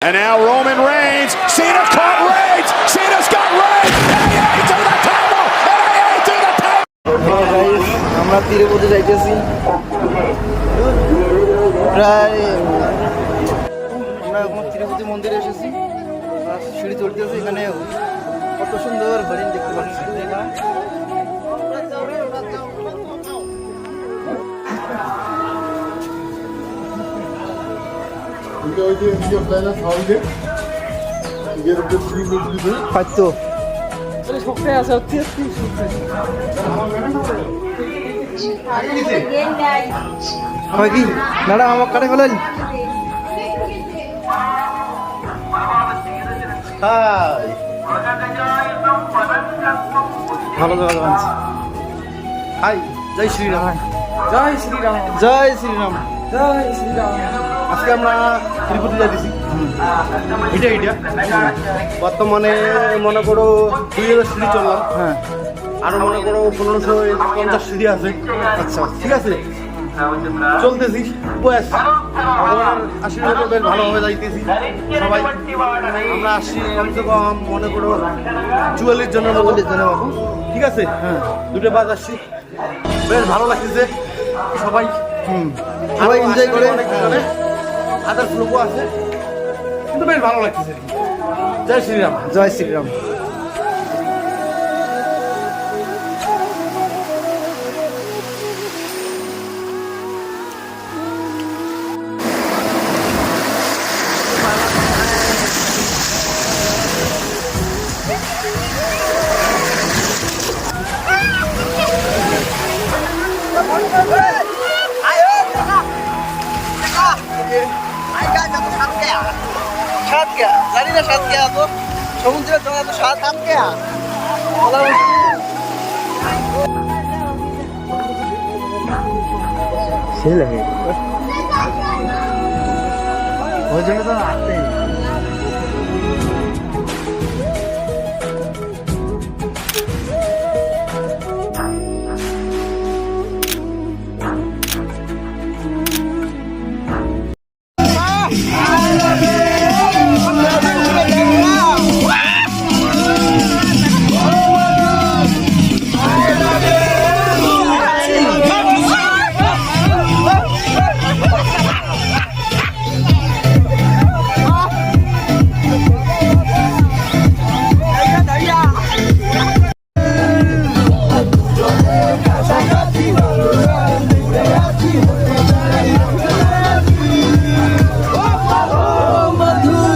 And now Roman Reigns, Cena caught Reigns, Cena's got Reigns, AA to the title, AA to the title. আমরা তিরুপতি যাইতেছি প্রায় আমরা এখন তিরুপতি মন্দিরে এসেছি সিঁড়ি চড়তেছি এখানে কত সুন্দর হরিণ দেখতে পাচ্ছি হয়তো হয় কি ম্যাডাম আমার কাটে ফেলেন ভালো জায়গা হাই জয় শ্রীরাম জয় শ্রীরাম জয় শ্রীরাম জয় শ্রীরাম। আজকে আমরা তিরুপতি যাইতেছি এটা বর্তমানে মনে করো 2000 সিঁড়ি চললাম হ্যাঁ আরো মনে করো 1550 সিঁড়ি আছে আচ্ছা ঠিক আছে চলতেছি বয়স ভগবানের আশীর্বাদে বেশ ভালোভাবে যাইতেছি সবাই আমরা আসছি কমসে কম মনে করো 44 জনের মতো বাবু ঠিক আছে হ্যাঁ 2টা বাজ আসছি বেশ ভালো লাগতেছে সবাই সবাই এনজয় করে আদার্স লোকও আছে কিন্তু বেশ ভালো লাগতেছে জয় শ্রীরাম জয় শ্রীরাম সাত কে জানি না সাত কে তো সমুদ্রের জল এত সাত কে সেই লাগে ওই জন্য তো আসতেই